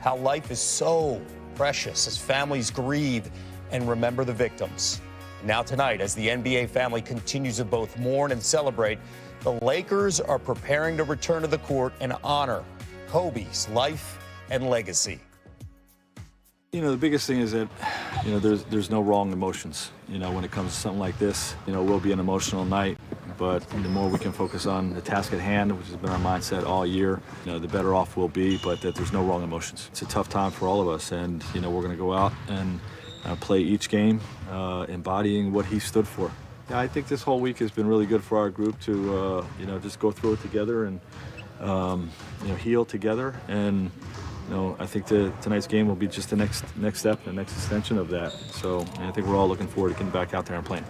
how life is so precious as families grieve and remember the victims. Now tonight, as the NBA family continues to both mourn and celebrate, the Lakers are preparing to return to the court and honor Kobe's life and legacy. You know, the biggest thing is that, you know, there's no wrong emotions. You know, when it comes to something like this, you know, it will be an emotional night, but the more we can focus on the task at hand, which has been our mindset all year, you know, the better off we'll be, but that there's no wrong emotions. It's a tough time for all of us, and, you know, we're going to go out and play each game embodying what he stood for. Yeah, I think this whole week has been really good for our group to, you know, just go through it together and, you know, heal together. And, you know, I think tonight's game will be just the next step, the next extension of that. So I think we're all looking forward to getting back out there and playing.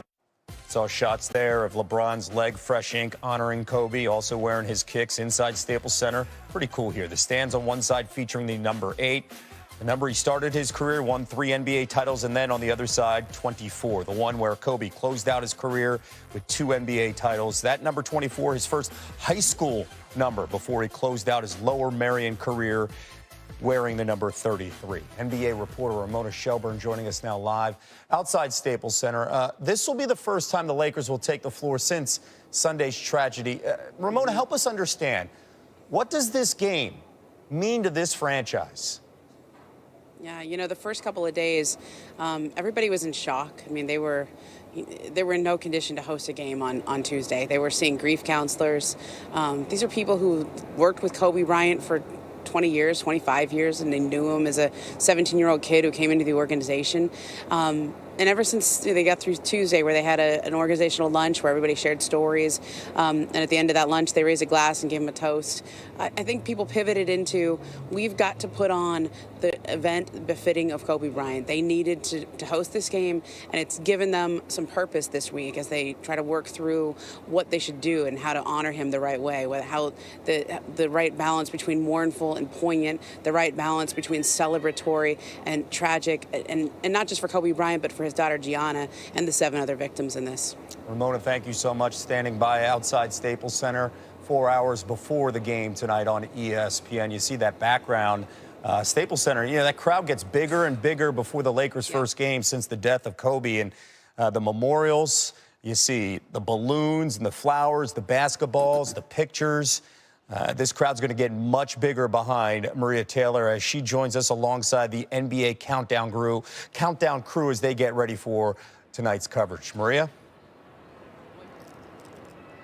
Saw shots there of LeBron's leg, fresh ink, honoring Kobe, also wearing his kicks inside Staples Center. Pretty cool here. The stands on one side featuring the number 8. The number he started his career, won 3 NBA titles, and then on the other side, 24, the one where Kobe closed out his career with 2 NBA titles. That number 24, his first high school number before he closed out his Lower Merion career wearing the number 33. NBA reporter Ramona Shelburne joining us now live outside Staples Center. This will be the first time the Lakers will take the floor since Sunday's tragedy. Ramona, help us understand. What does this game mean to this franchise? Yeah, you know, the first couple of days, everybody was in shock. I mean, they were in no condition to host a game on Tuesday. They were seeing grief counselors. These are people who worked with Kobe Bryant for 20 years, 25 years, and they knew him as a 17-year-old kid who came into the organization. And ever since they got through Tuesday, where they had an organizational lunch where everybody shared stories, and at the end of that lunch, they raised a glass and gave him a toast, I think people pivoted into, we've got to put on the event befitting of Kobe Bryant. They needed to host this game, and it's given them some purpose this week as they try to work through what they should do and how to honor him the right way, how the right balance between mournful and poignant, the right balance between celebratory and tragic, and not just for Kobe Bryant, but for his daughter Gianna and the 7 other victims in this. Ramona, thank you so much. Standing by outside Staples Center 4 hours before the game tonight on ESPN. You see that background. Staples Center, you know, that crowd gets bigger and bigger before the Lakers' first game since the death of Kobe. And the memorials, you see the balloons and the flowers, the basketballs, the pictures. This crowd's going to get much bigger behind Maria Taylor as she joins us alongside the NBA countdown crew as they get ready for tonight's coverage. Maria?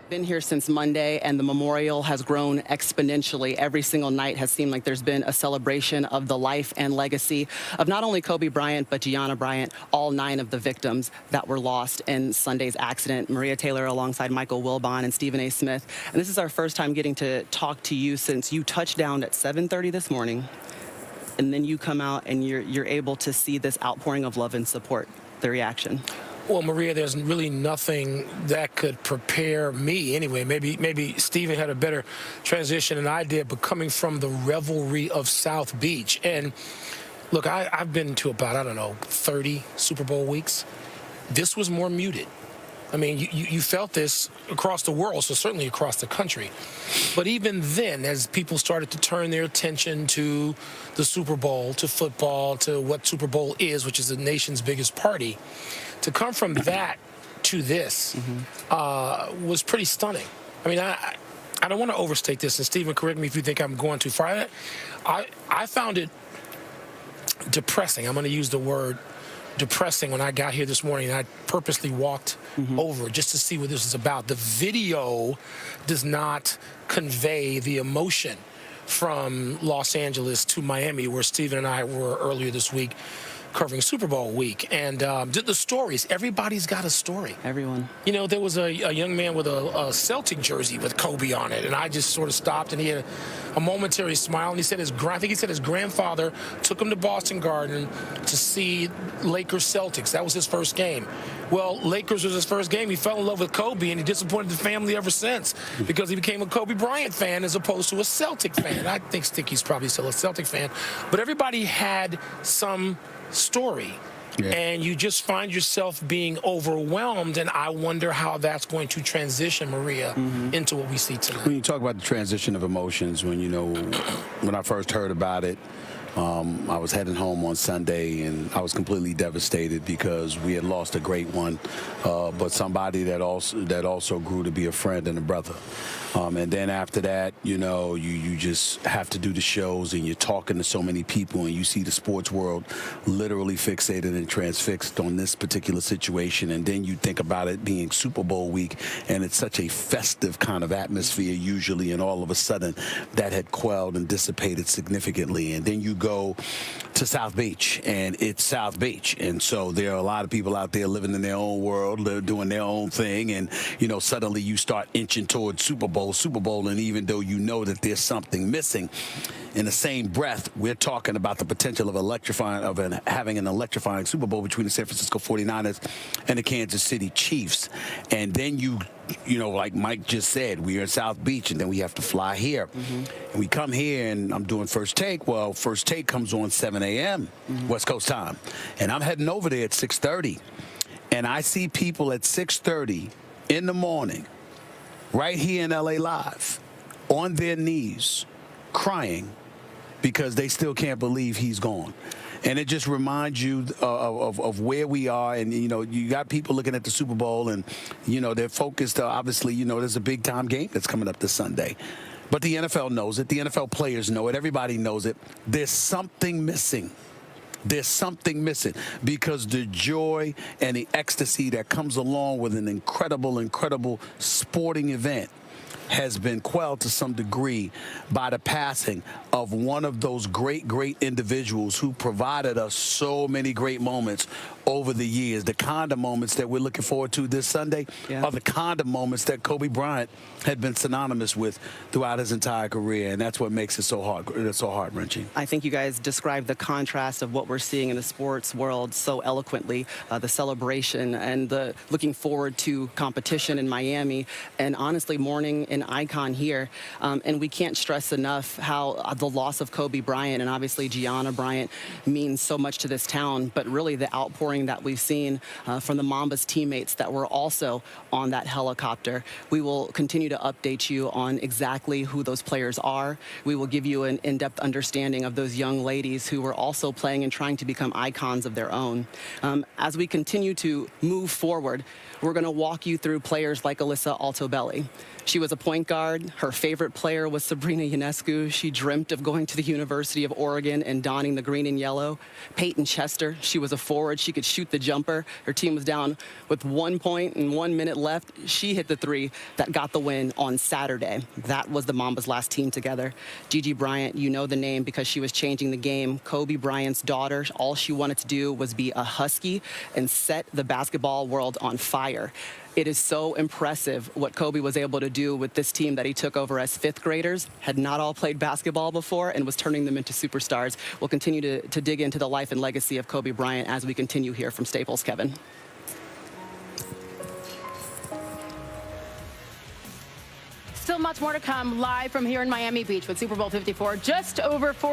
Been here since Monday, and the memorial has grown exponentially. Every single night has seemed like there's been a celebration of the life and legacy of not only Kobe Bryant, but Gianna Bryant, all 9 of the victims that were lost in Sunday's accident. Maria Taylor alongside Michael Wilbon and Stephen A. Smith. And this is our first time getting to talk to you since you touched down at 7:30 this morning. And then you come out and you're able to see this outpouring of love and support. The reaction. Well, Maria, there's really nothing that could prepare me anyway. Maybe Stephen had a better transition than I did, but coming from the revelry of South Beach. And look, I've been to about, I don't know, 30 Super Bowl weeks. This was more muted. I mean, you felt this across the world, so certainly across the country. But even then, as people started to turn their attention to the Super Bowl, to football, to what Super Bowl is, which is the nation's biggest party, to come from that to this was pretty stunning. I mean, I don't want to overstate this, and Stephen, correct me if you think I'm going too far. I found it depressing. I'm going to use the word depressing when I got here this morning. I purposely walked over just to see what this is about. The video does not convey the emotion from Los Angeles to Miami, where Stephen and I were earlier this week covering Super Bowl week. And the stories, everybody's got a story. Everyone. You know, there was a young man with a Celtic jersey with Kobe on it, and I just sort of stopped, and he had a momentary smile, and he said his grandfather took him to Boston Garden to see Lakers Celtics. That was his first game. Well, Lakers was his first game. He fell in love with Kobe, and he disappointed the family ever since because he became a Kobe Bryant fan as opposed to a Celtic fan. I think Sticky's probably still a Celtic fan. But everybody had some story. Yeah. And you just find yourself being overwhelmed, and I wonder how that's going to transition, Maria, into what we see tonight. When you talk about the transition of emotions, when I first heard about it, I was heading home on Sunday, and I was completely devastated because we had lost a great one, but somebody that also grew to be a friend and a brother. And then after that, you know, you just have to do the shows, and you're talking to so many people, and you see the sports world literally fixated and transfixed on this particular situation. And then you think about it being Super Bowl week, and it's such a festive kind of atmosphere usually, and all of a sudden that had quelled and dissipated significantly. And then you go to South Beach, and it's South Beach, and so there are a lot of people out there living in their own world, they're doing their own thing, and you know, suddenly you start inching towards Super Bowl, and even though you know that there's something missing, in the same breath, we're talking about the potential of having an electrifying Super Bowl between the San Francisco 49ers and the Kansas City Chiefs. And then you know, like Mike just said, we are in South Beach, and then we have to fly here. And we come here, and I'm doing First Take. Well, First Take comes on 7 a.m. West Coast time. And I'm heading over there at 6:30. And I see people at 6:30 in the morning, right here in LA Live, on their knees, crying because they still can't believe he's gone. And it just reminds you of where we are. And, you know, you got people looking at the Super Bowl, and, you know, they're focused. Obviously, you know, there's a big-time game that's coming up this Sunday. But the NFL knows it. The NFL players know it. Everybody knows it. There's something missing. There's something missing because the joy and the ecstasy that comes along with an incredible sporting event has been quelled to some degree by the passing of one of those great individuals who provided us so many great moments over the years. The kind of moments that we're looking forward to this Sunday are the kind of moments that Kobe Bryant had been synonymous with throughout his entire career, and that's what makes it so heart-wrenching. I think you guys described the contrast of what we're seeing in the sports world so eloquently, the celebration and the looking forward to competition in Miami, and honestly mourning an icon here. And we can't stress enough how the loss of Kobe Bryant and obviously Gianna Bryant means so much to this town, but really the outpouring that we've seen from the Mambas teammates that were also on that helicopter. We will continue to update you on exactly who those players are. We will give you an in-depth understanding of those young ladies who were also playing and trying to become icons of their own. As we continue to move forward, we're going to walk you through players like Alyssa Altobelli. She was a point guard. Her favorite player was Sabrina Ionescu. She dreamt of going to the University of Oregon and donning the green and yellow. Peyton Chester, she was a forward. She could shoot the jumper. Her team was down with 1 point and 1 minute left. She hit the three that got the win on Saturday. That was the Mambas' last team together. Gigi Bryant, you know the name because she was changing the game. Kobe Bryant's daughter, all she wanted to do was be a Husky and set the basketball world on fire. It is so impressive what Kobe was able to do with this team that he took over as fifth graders, had not all played basketball before, and was turning them into superstars. We'll continue to dig into the life and legacy of Kobe Bryant as we continue here from Staples. Kevin. Still much more to come live from here in Miami Beach with Super Bowl 54. Just over 4